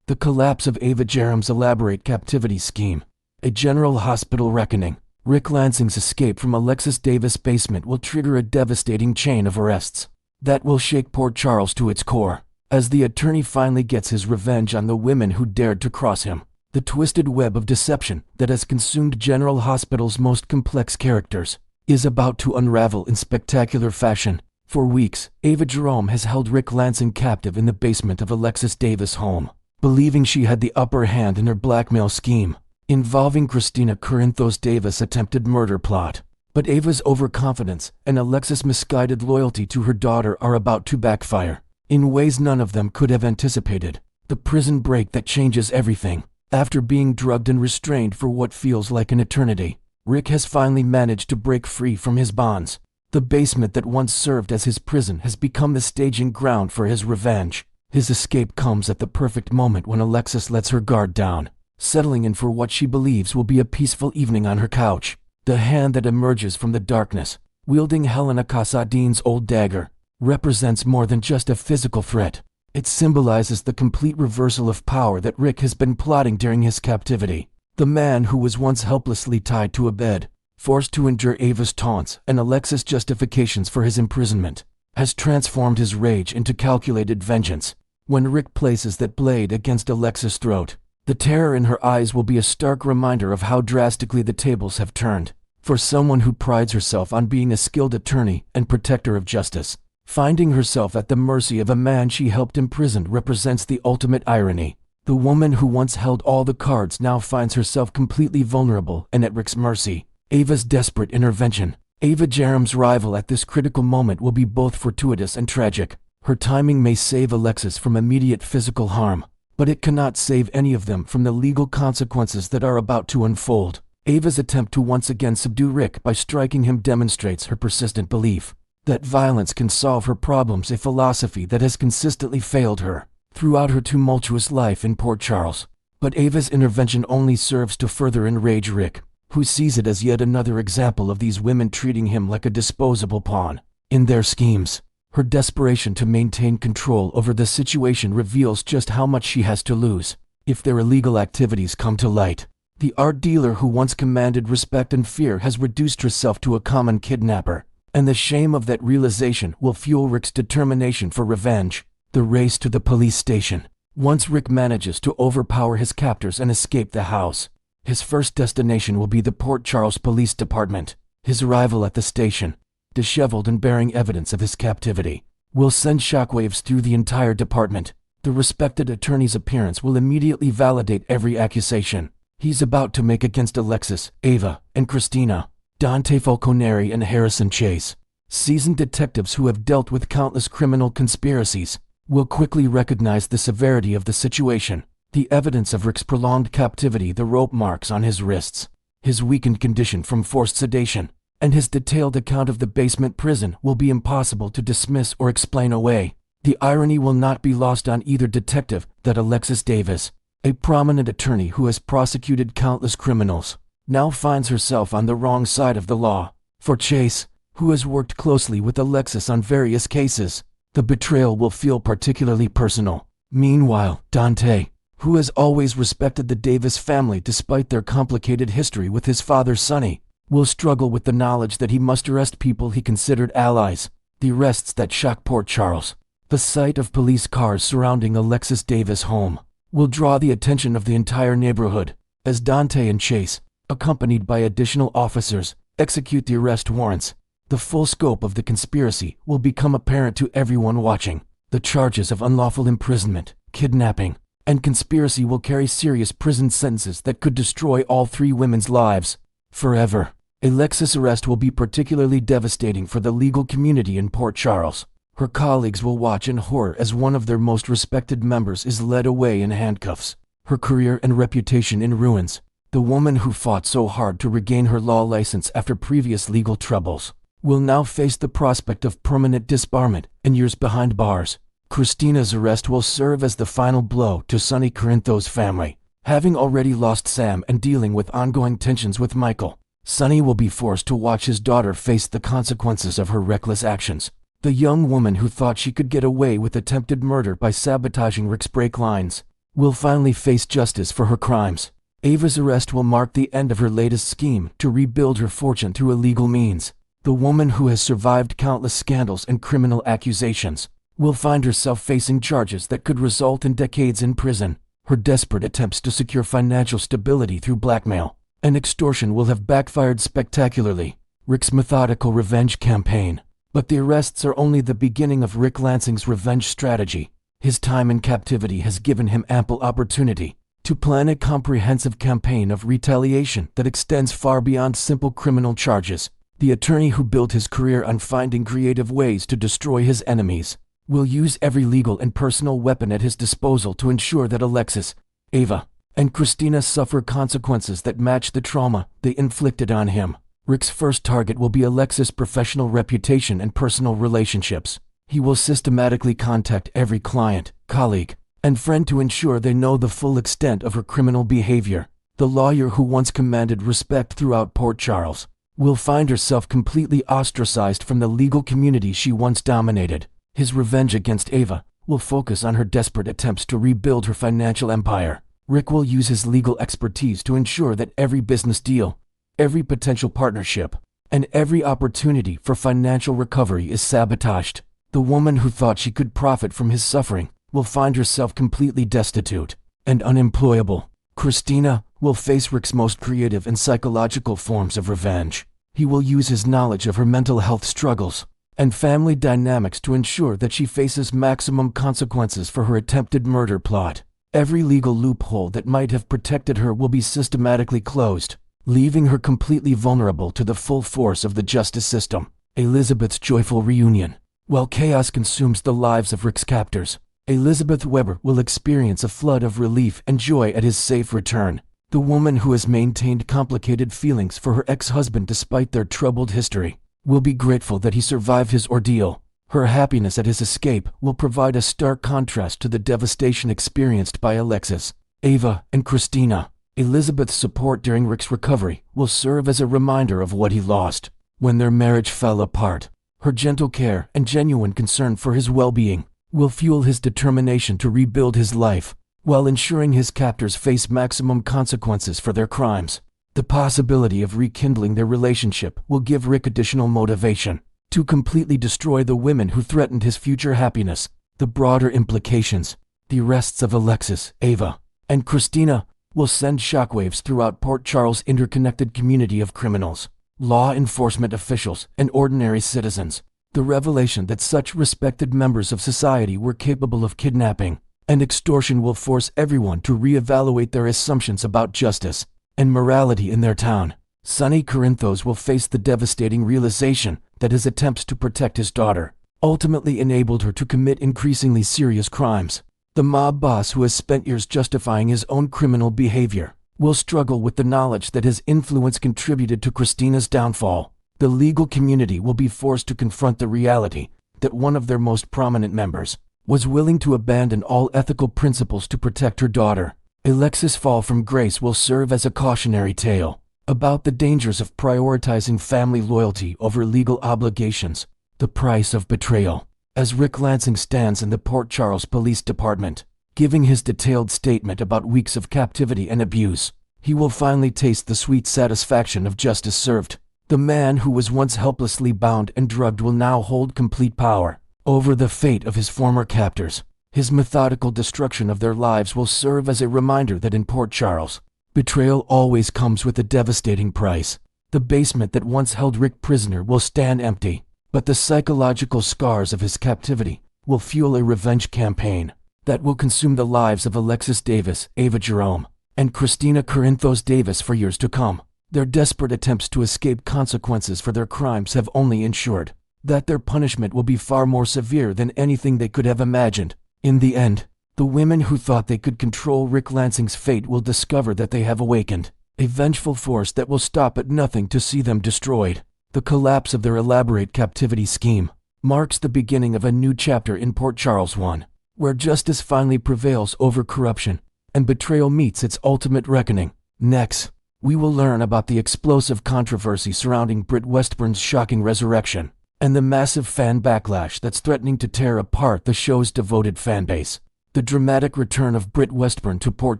The collapse of Ava Jerem's elaborate captivity scheme. A general hospital reckoning. Ric Lansing's escape from Alexis Davis' basement will trigger a devastating chain of arrests that will shake Port Charles to its core. As the attorney finally gets his revenge on the women who dared to cross him, the twisted web of deception that has consumed General Hospital's most complex characters is about to unravel in spectacular fashion. For weeks, Ava Jerome has held Ric Lansing captive in the basement of Alexis Davis' home, believing she had the upper hand in her blackmail scheme involving Kristina Corinthos Davis' attempted murder plot. But Ava's overconfidence and Alexis' misguided loyalty to her daughter are about to backfire in ways none of them could have anticipated. The prison break that changes everything. After being drugged and restrained for what feels like an eternity, Ric has finally managed to break free from his bonds. The basement that once served as his prison has become the staging ground for his revenge. His escape comes at the perfect moment when Alexis lets her guard down, settling in for what she believes will be a peaceful evening on her couch. The hand that emerges from the darkness, wielding Helena Casadine's old dagger, represents more than just a physical threat. It symbolizes the complete reversal of power that Ric has been plotting during his captivity. The man who was once helplessly tied to a bed, forced to endure Ava's taunts and Alexis' justifications for his imprisonment, has transformed his rage into calculated vengeance. When Ric places that blade against Alexis' throat, the terror in her eyes will be a stark reminder of how drastically the tables have turned. For someone who prides herself on being a skilled attorney and protector of justice, finding herself at the mercy of a man she helped imprison represents the ultimate irony. The woman who once held all the cards now finds herself completely vulnerable and at Ric's mercy. Ava's desperate intervention. Ava Jerem's rival at this critical moment will be both fortuitous and tragic. Her timing may save Alexis from immediate physical harm, but it cannot save any of them from the legal consequences that are about to unfold. Ava's attempt to once again subdue Ric by striking him demonstrates her persistent belief that violence can solve her problems, a philosophy that has consistently failed her throughout her tumultuous life in Port Charles. But Ava's intervention only serves to further enrage Ric, who sees it as yet another example of these women treating him like a disposable pawn in their schemes. Her desperation to maintain control over the situation reveals just how much she has to lose if their illegal activities come to light. The art dealer who once commanded respect and fear has reduced herself to a common kidnapper, and the shame of that realization will fuel Ric's determination for revenge. The race to the police station. Once Ric manages to overpower his captors and escape the house, his first destination will be the Port Charles Police Department. His arrival at the station, disheveled and bearing evidence of his captivity, will send shockwaves through the entire department. The respected attorney's appearance will immediately validate every accusation he's about to make against Alexis, Ava, and Kristina. Dante Falconeri and Harrison Chase, seasoned detectives who have dealt with countless criminal conspiracies, will quickly recognize the severity of the situation. The evidence of Ric's prolonged captivity, the rope marks on his wrists, his weakened condition from forced sedation, and his detailed account of the basement prison will be impossible to dismiss or explain away. The irony will not be lost on either detective that Alexis Davis, a prominent attorney who has prosecuted countless criminals, now finds herself on the wrong side of the law. For Chase, who has worked closely with Alexis on various cases, the betrayal will feel particularly personal. Meanwhile, Dante, who has always respected the Davis family despite their complicated history with his father Sonny, will struggle with the knowledge that he must arrest people he considered allies, the arrests that shock Port Charles. The sight of police cars surrounding Alexis Davis' home will draw the attention of the entire neighborhood, as Dante and Chase, accompanied by additional officers, execute the arrest warrants. The full scope of the conspiracy will become apparent to everyone watching. The charges of unlawful imprisonment, kidnapping, and conspiracy will carry serious prison sentences that could destroy all three women's lives forever. Alexis' arrest will be particularly devastating for the legal community in Port Charles. Her colleagues will watch in horror as one of their most respected members is led away in handcuffs, her career and reputation in ruins. The woman who fought so hard to regain her law license after previous legal troubles will now face the prospect of permanent disbarment and years behind bars. Kristina's arrest will serve as the final blow to Sonny Corinthos' family. Having already lost Sam and dealing with ongoing tensions with Michael, Sonny will be forced to watch his daughter face the consequences of her reckless actions. The young woman who thought she could get away with attempted murder by sabotaging Ric's brake lines will finally face justice for her crimes. Ava's arrest will mark the end of her latest scheme to rebuild her fortune through illegal means. The woman who has survived countless scandals and criminal accusations will find herself facing charges that could result in decades in prison. Her desperate attempts to secure financial stability through blackmail and extortion will have backfired spectacularly. Ric's methodical revenge campaign. But the arrests are only the beginning of Ric Lansing's revenge strategy. His time in captivity has given him ample opportunity to plan a comprehensive campaign of retaliation that extends far beyond simple criminal charges. The attorney who built his career on finding creative ways to destroy his enemies will use every legal and personal weapon at his disposal to ensure that Alexis, Ava, and Kristina suffer consequences that match the trauma they inflicted on him. Ric's first target will be Alexis' professional reputation and personal relationships. He will systematically contact every client, colleague, and friend to ensure they know the full extent of her criminal behavior. The lawyer who once commanded respect throughout Port Charles will find herself completely ostracized from the legal community she once dominated. His revenge against Ava will focus on her desperate attempts to rebuild her financial empire. Ric will use his legal expertise to ensure that every business deal, every potential partnership, and every opportunity for financial recovery is sabotaged. The woman who thought she could profit from his suffering will find herself completely destitute and unemployable. Kristina will face Ric's most creative and psychological forms of revenge. He will use his knowledge of her mental health struggles and family dynamics to ensure that she faces maximum consequences for her attempted murder plot. Every legal loophole that might have protected her will be systematically closed, leaving her completely vulnerable to the full force of the justice system. Elizabeth's joyful reunion. While chaos consumes the lives of Ric's captors, Elizabeth Weber will experience a flood of relief and joy at his safe return. The woman who has maintained complicated feelings for her ex-husband despite their troubled history will be grateful that he survived his ordeal. Her happiness at his escape will provide a stark contrast to the devastation experienced by Alexis, Ava, and Kristina. Elizabeth's support during Ric's recovery will serve as a reminder of what he lost when their marriage fell apart. Her gentle care and genuine concern for his well-being will fuel his determination to rebuild his life, while ensuring his captors face maximum consequences for their crimes. The possibility of rekindling their relationship will give Ric additional motivation to completely destroy the women who threatened his future happiness. The broader implications, the arrests of Alexis, Ava, and Kristina will send shockwaves throughout Port Charles' interconnected community of criminals, law enforcement officials, and ordinary citizens. The revelation that such respected members of society were capable of kidnapping and extortion will force everyone to reevaluate their assumptions about justice and morality in their town. Sonny Corinthos will face the devastating realization that his attempts to protect his daughter ultimately enabled her to commit increasingly serious crimes. The mob boss who has spent years justifying his own criminal behavior will struggle with the knowledge that his influence contributed to Kristina's downfall. The legal community will be forced to confront the reality that one of their most prominent members was willing to abandon all ethical principles to protect her daughter. Alexis' fall from grace will serve as a cautionary tale about the dangers of prioritizing family loyalty over legal obligations. The price of betrayal. As Ric Lansing stands in the Port Charles Police Department, giving his detailed statement about weeks of captivity and abuse, he will finally taste the sweet satisfaction of justice served. The man who was once helplessly bound and drugged will now hold complete power over the fate of his former captors. His methodical destruction of their lives will serve as a reminder that in Port Charles, betrayal always comes with a devastating price. The basement that once held Ric prisoner will stand empty, but the psychological scars of his captivity will fuel a revenge campaign that will consume the lives of Alexis Davis, Ava Jerome, and Kristina Corinthos Davis for years to come. Their desperate attempts to escape consequences for their crimes have only ensured that their punishment will be far more severe than anything they could have imagined. In the end, the women who thought they could control Ric Lansing's fate will discover that they have awakened a vengeful force that will stop at nothing to see them destroyed. The collapse of their elaborate captivity scheme marks the beginning of a new chapter in Port Charles, one where justice finally prevails over corruption and betrayal meets its ultimate reckoning. Next, we will learn about the explosive controversy surrounding Brit Westbourne's shocking resurrection and the massive fan backlash that's threatening to tear apart the show's devoted fanbase. The dramatic return of Brit Westbourne to Port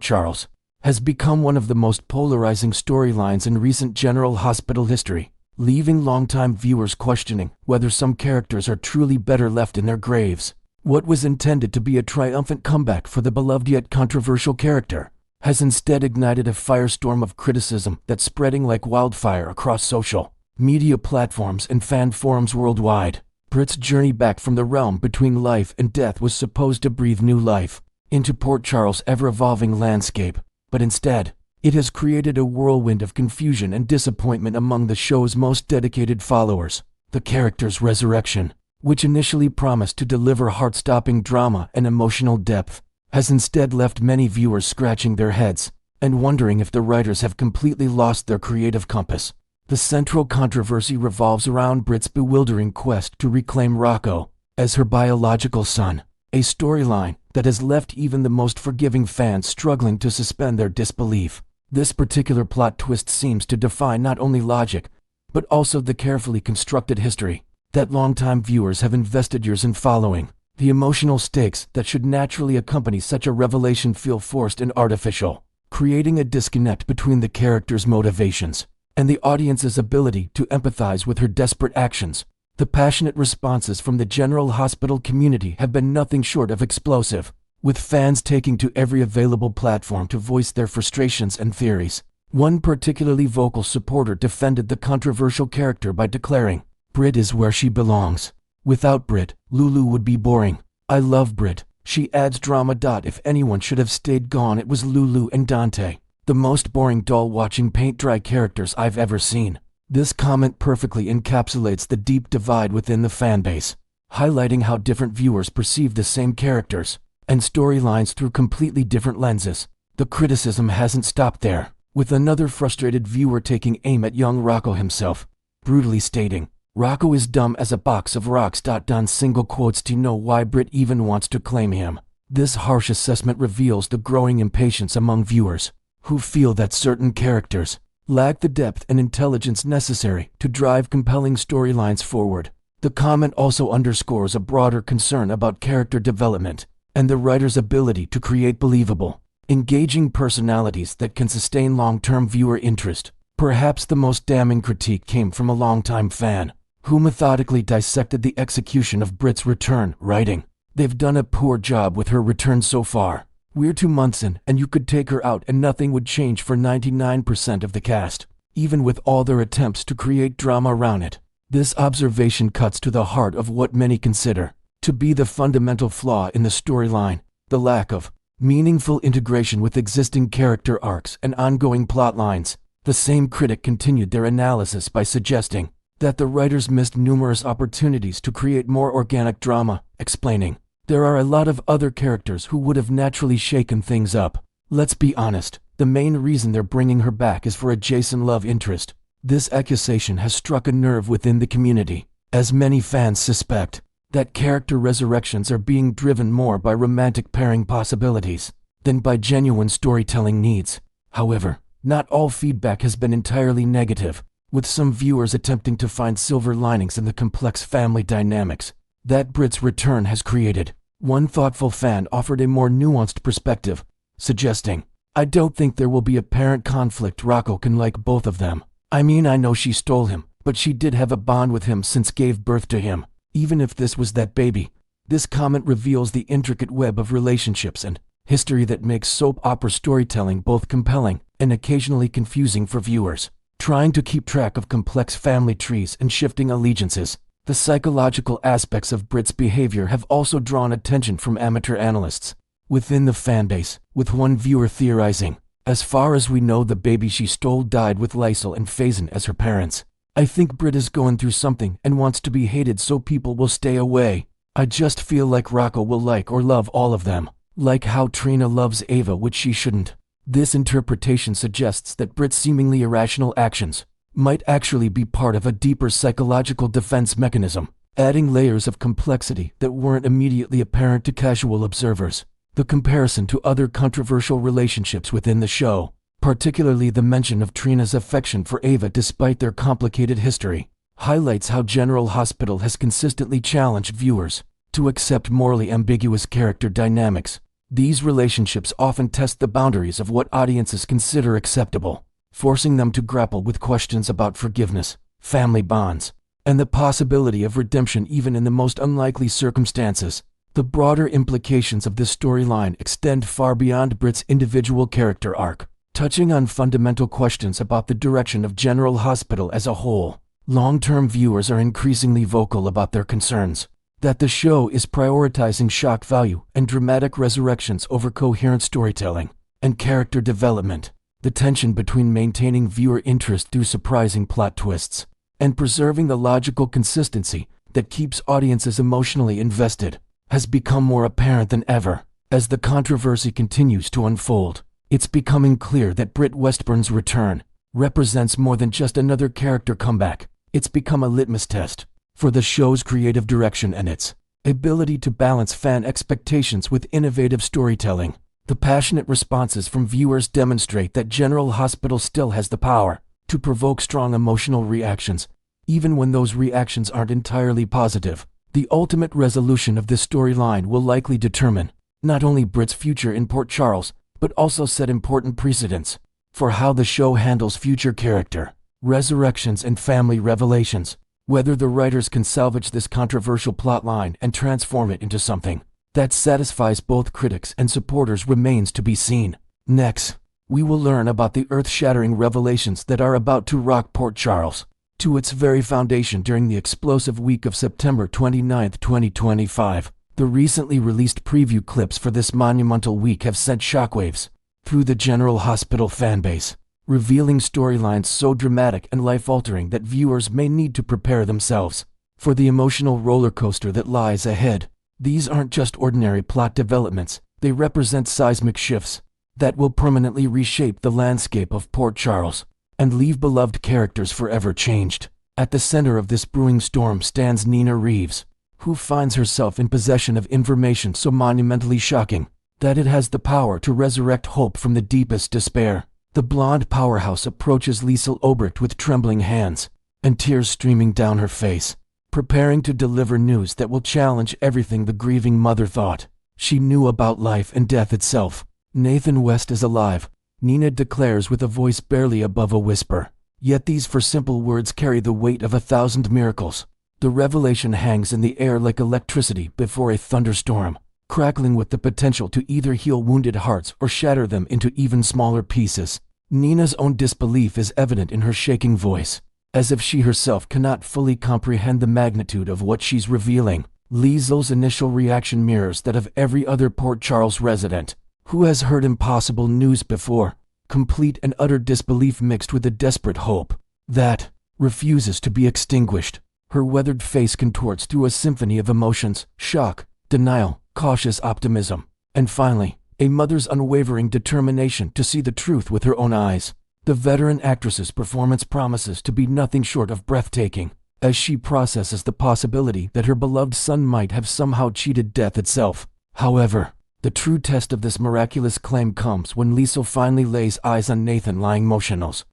Charles has become one of the most polarizing storylines in recent General Hospital history, leaving longtime viewers questioning whether some characters are truly better left in their graves. What was intended to be a triumphant comeback for the beloved yet controversial character has instead ignited a firestorm of criticism that's spreading like wildfire across social media platforms and fan forums worldwide. Brit's journey back from the realm between life and death was supposed to breathe new life into Port Charles' ever-evolving landscape, but instead, it has created a whirlwind of confusion and disappointment among the show's most dedicated followers. The character's resurrection, which initially promised to deliver heart-stopping drama and emotional depth, has instead left many viewers scratching their heads and wondering if the writers have completely lost their creative compass. The central controversy revolves around Brit's bewildering quest to reclaim Rocco as her biological son, a storyline that has left even the most forgiving fans struggling to suspend their disbelief. This particular plot twist seems to defy not only logic, but also the carefully constructed history that longtime viewers have invested years in following. The emotional stakes that should naturally accompany such a revelation feel forced and artificial, creating a disconnect between the character's motivations and the audience's ability to empathize with her desperate actions. The passionate responses from the General Hospital community have been nothing short of explosive, with fans taking to every available platform to voice their frustrations and theories. One particularly vocal supporter defended the controversial character by declaring, "Brit is where she belongs. Without Brit, Lulu would be boring. I love Brit. She adds drama. If anyone should have stayed gone, it was Lulu and Dante. The most boring doll-watching paint-dry characters I've ever seen." This comment perfectly encapsulates the deep divide within the fanbase, highlighting how different viewers perceive the same characters and storylines through completely different lenses. The criticism hasn't stopped there, with another frustrated viewer taking aim at young Rocco himself, brutally stating, "Rocco is dumb as a box of rocks." Done single quotes to know why Brit even wants to claim him. This harsh assessment reveals the growing impatience among viewers, who feel that certain characters lack the depth and intelligence necessary to drive compelling storylines forward. The comment also underscores a broader concern about character development and the writer's ability to create believable, engaging personalities that can sustain long-term viewer interest. Perhaps the most damning critique came from a longtime fan, who methodically dissected the execution of Brit's return, writing, "They've done a poor job with her return so far. We're 2 months in, and you could take her out and nothing would change for 99% of the cast, even with all their attempts to create drama around it." This observation cuts to the heart of what many consider to be the fundamental flaw in the storyline: the lack of meaningful integration with existing character arcs and ongoing plot lines. The same critic continued their analysis by suggesting that the writers missed numerous opportunities to create more organic drama, explaining, "There are a lot of other characters who would have naturally shaken things up. Let's be honest, the main reason they're bringing her back is for a Jason love interest." This accusation has struck a nerve within the community, as many fans suspect that character resurrections are being driven more by romantic pairing possibilities than by genuine storytelling needs. However, not all feedback has been entirely negative, with some viewers attempting to find silver linings in the complex family dynamics that Brit's return has created. One thoughtful fan offered a more nuanced perspective, suggesting, "I don't think there will be a parent conflict. Rocco can like both of them. I mean, I know she stole him, but she did have a bond with him since gave birth to him, even if this was that baby." This comment reveals the intricate web of relationships and history that makes soap opera storytelling both compelling and occasionally confusing for viewers. Trying to keep track of complex family trees and shifting allegiances, the psychological aspects of Brit's behavior have also drawn attention from amateur analysts within the fanbase, with one viewer theorizing, "As far as we know, the baby she stole died with Lysel and Faison as her parents. I think Brit is going through something and wants to be hated so people will stay away. I just feel like Rocco will like or love all of them, like how Trina loves Ava, which she shouldn't." This interpretation suggests that Brit's seemingly irrational actions might actually be part of a deeper psychological defense mechanism, adding layers of complexity that weren't immediately apparent to casual observers. The comparison to other controversial relationships within the show, particularly the mention of Trina's affection for Ava despite their complicated history, highlights how General Hospital has consistently challenged viewers to accept morally ambiguous character dynamics. These relationships often test the boundaries of what audiences consider acceptable, forcing them to grapple with questions about forgiveness, family bonds, and the possibility of redemption even in the most unlikely circumstances. The broader implications of this storyline extend far beyond Brit's individual character arc, touching on fundamental questions about the direction of General Hospital as a whole. Long-term viewers are increasingly vocal about their concerns that the show is prioritizing shock value and dramatic resurrections over coherent storytelling and character development. The tension between maintaining viewer interest through surprising plot twists and preserving the logical consistency that keeps audiences emotionally invested has become more apparent than ever. As the controversy continues to unfold, it's becoming clear that Brit Westbourne's return represents more than just another character comeback. It's become a litmus test for the show's creative direction and its ability to balance fan expectations with innovative storytelling. The passionate responses from viewers demonstrate that General Hospital still has the power to provoke strong emotional reactions, even when those reactions aren't entirely positive. The ultimate resolution of this storyline will likely determine not only Brit's future in Port Charles, but also set important precedents for how the show handles future character resurrections and family revelations. Whether the writers can salvage this controversial plotline and transform it into something that satisfies both critics and supporters remains to be seen. Next, we will learn about the earth-shattering revelations that are about to rock Port Charles to its very foundation during the explosive week of September 29, 2025. The recently released preview clips for this monumental week have sent shockwaves through the General Hospital fanbase, revealing storylines so dramatic and life-altering that viewers may need to prepare themselves for the emotional roller coaster that lies ahead. These aren't just ordinary plot developments, they represent seismic shifts that will permanently reshape the landscape of Port Charles and leave beloved characters forever changed. At the center of this brewing storm stands Nina Reeves, who finds herself in possession of information so monumentally shocking that it has the power to resurrect hope from the deepest despair. The blonde powerhouse approaches Liesl Obrecht with trembling hands and tears streaming down her face, preparing to deliver news that will challenge everything the grieving mother thought she knew about life and death itself. Nathan West is alive, Nina declares with a voice barely above a whisper. Yet these four simple words carry the weight of 1,000 miracles. The revelation hangs in the air like electricity before a thunderstorm, crackling with the potential to either heal wounded hearts or shatter them into even smaller pieces. Nina's own disbelief is evident in her shaking voice, as if she herself cannot fully comprehend the magnitude of what she's revealing. Liesl's initial reaction mirrors that of every other Port Charles resident who has heard impossible news before, complete and utter disbelief mixed with a desperate hope that refuses to be extinguished. Her weathered face contorts through a symphony of emotions: shock, denial, cautious optimism, and finally, a mother's unwavering determination to see the truth with her own eyes. The veteran actress's performance promises to be nothing short of breathtaking, as she processes the possibility that her beloved son might have somehow cheated death itself. However, the true test of this miraculous claim comes when Liesl finally lays eyes on Nathan lying motionless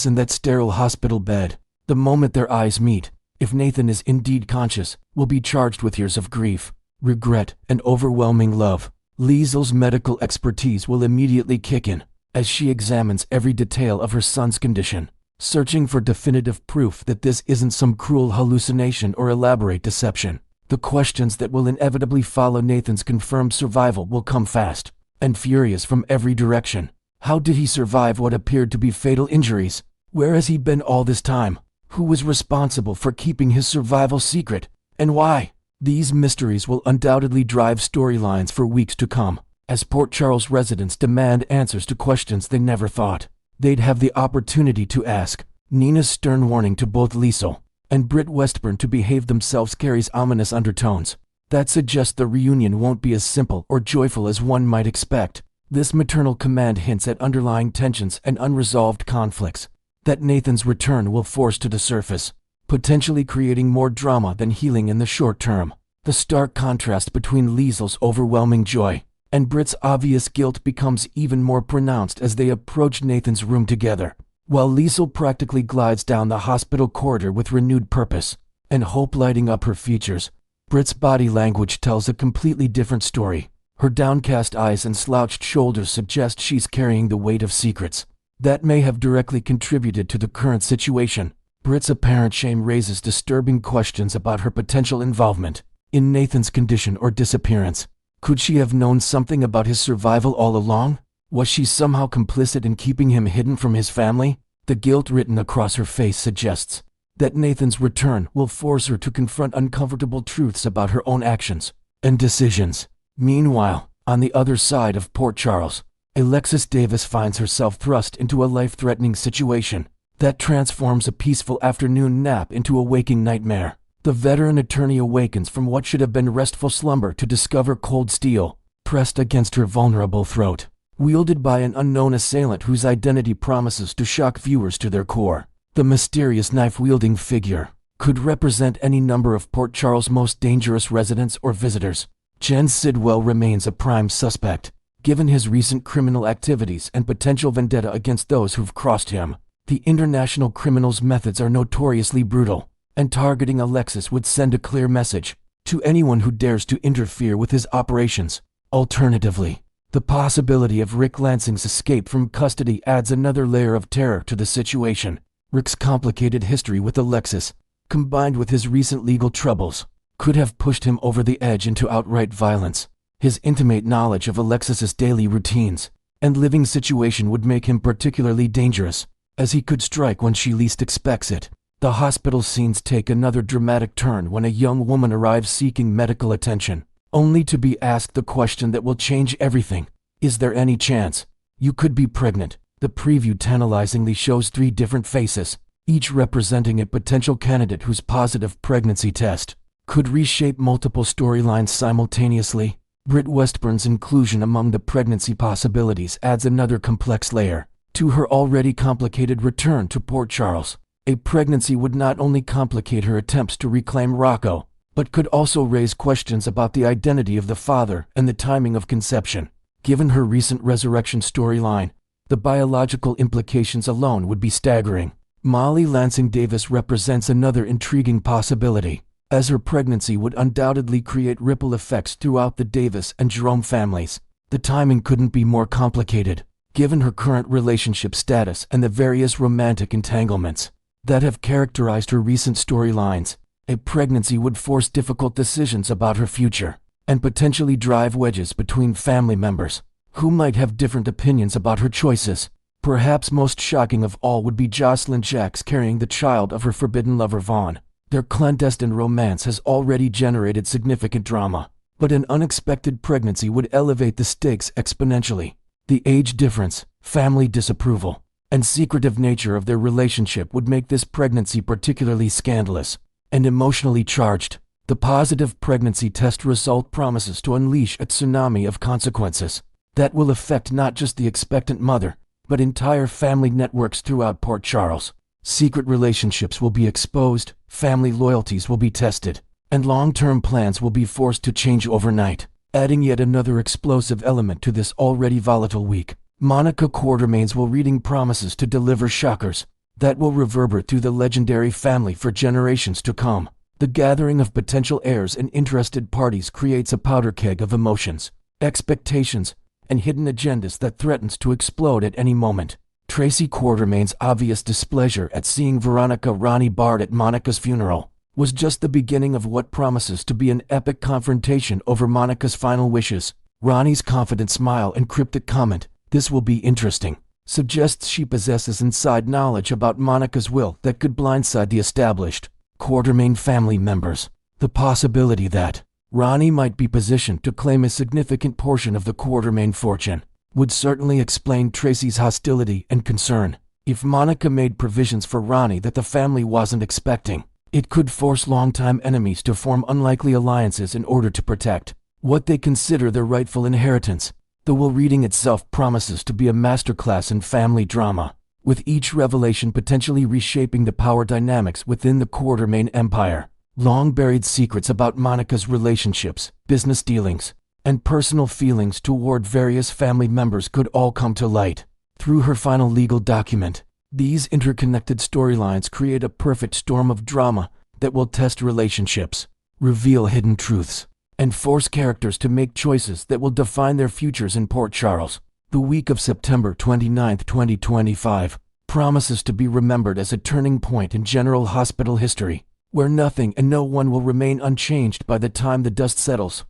in that sterile hospital bed. The moment their eyes meet, if Nathan is indeed conscious, will be charged with years of grief, regret, and overwhelming love. Liesl's medical expertise will immediately kick in as she examines every detail of her son's condition, searching for definitive proof that this isn't some cruel hallucination or elaborate deception. The questions that will inevitably follow Nathan's confirmed survival will come fast and furious from every direction. How did he survive what appeared to be fatal injuries? Where has he been all this time? Who was responsible for keeping his survival secret? And why? These mysteries will undoubtedly drive storylines for weeks to come, as Port Charles residents demand answers to questions they never thought they'd have the opportunity to ask. Nina's stern warning to both Liesl and Brit Westbourne to behave themselves carries ominous undertones that suggest the reunion won't be as simple or joyful as one might expect. This maternal command hints at underlying tensions and unresolved conflicts that Nathan's return will force to the surface, potentially creating more drama than healing in the short term. The stark contrast between Liesl's overwhelming joy and Brit's obvious guilt becomes even more pronounced as they approach Nathan's room together. While Liesl practically glides down the hospital corridor with renewed purpose and hope lighting up her features, Brit's body language tells a completely different story. Her downcast eyes and slouched shoulders suggest she's carrying the weight of secrets that may have directly contributed to the current situation. Brit's apparent shame raises disturbing questions about her potential involvement in Nathan's condition or disappearance. Could she have known something about his survival all along? Was she somehow complicit in keeping him hidden from his family? The guilt written across her face suggests that Nathan's return will force her to confront uncomfortable truths about her own actions and decisions. Meanwhile, on the other side of Port Charles, Alexis Davis finds herself thrust into a life-threatening situation that transforms a peaceful afternoon nap into a waking nightmare. The veteran attorney awakens from what should have been restful slumber to discover cold steel pressed against her vulnerable throat, wielded by an unknown assailant whose identity promises to shock viewers to their core. The mysterious knife-wielding figure could represent any number of Port Charles' most dangerous residents or visitors. Jen Sidwell remains a prime suspect, given his recent criminal activities and potential vendetta against those who've crossed him. The international criminal's methods are notoriously brutal, and targeting Alexis would send a clear message to anyone who dares to interfere with his operations. Alternatively, the possibility of Ric Lansing's escape from custody adds another layer of terror to the situation. Ric's complicated history with Alexis, combined with his recent legal troubles, could have pushed him over the edge into outright violence. His intimate knowledge of Alexis's daily routines and living situation would make him particularly dangerous, as he could strike when she least expects it. The hospital scenes take another dramatic turn when a young woman arrives seeking medical attention, only to be asked the question that will change everything. Is there any chance you could be pregnant? The preview tantalizingly shows 3 different faces, each representing a potential candidate whose positive pregnancy test could reshape multiple storylines simultaneously. Brit Westbourne's inclusion among the pregnancy possibilities adds another complex layer to her already complicated return to Port Charles. A pregnancy would not only complicate her attempts to reclaim Rocco, but could also raise questions about the identity of the father and the timing of conception. Given her recent resurrection storyline, the biological implications alone would be staggering. Molly Lansing Davis represents another intriguing possibility, as her pregnancy would undoubtedly create ripple effects throughout the Davis and Jerome families. The timing couldn't be more complicated, given her current relationship status and the various romantic entanglements that have characterized her recent storylines. A pregnancy would force difficult decisions about her future, and potentially drive wedges between family members, who might have different opinions about her choices. Perhaps most shocking of all would be Jocelyn Jacks carrying the child of her forbidden lover Vaughn. Their clandestine romance has already generated significant drama, but an unexpected pregnancy would elevate the stakes exponentially. The age difference, family disapproval, and secretive nature of their relationship would make this pregnancy particularly scandalous and emotionally charged. The positive pregnancy test result promises to unleash a tsunami of consequences that will affect not just the expectant mother, but entire family networks throughout Port Charles. Secret relationships will be exposed, family loyalties will be tested, and long-term plans will be forced to change overnight, adding yet another explosive element to this already volatile week. Monica Quartermaine's will reading promises to deliver shockers that will reverberate through the legendary family for generations to come. The gathering of potential heirs and interested parties creates a powder keg of emotions, expectations, and hidden agendas that threatens to explode at any moment. Tracy Quartermaine's obvious displeasure at seeing Veronica Ronnie Bard at Monica's funeral was just the beginning of what promises to be an epic confrontation over Monica's final wishes. Ronnie's confident smile and cryptic comment, "This will be interesting," suggests she possesses inside knowledge about Monica's will that could blindside the established Quartermaine family members. The possibility that Ronnie might be positioned to claim a significant portion of the Quartermaine fortune would certainly explain Tracy's hostility and concern. If Monica made provisions for Ronnie that the family wasn't expecting, it could force longtime enemies to form unlikely alliances in order to protect what they consider their rightful inheritance. The will reading itself promises to be a masterclass in family drama, with each revelation potentially reshaping the power dynamics within the Quartermaine empire. Long-buried secrets about Monica's relationships, business dealings, and personal feelings toward various family members could all come to light through her final legal document. These interconnected storylines create a perfect storm of drama that will test relationships, reveal hidden truths, and force characters to make choices that will define their futures in Port Charles. The week of September 29, 2025, promises to be remembered as a turning point in General Hospital history, where nothing and no one will remain unchanged by the time the dust settles.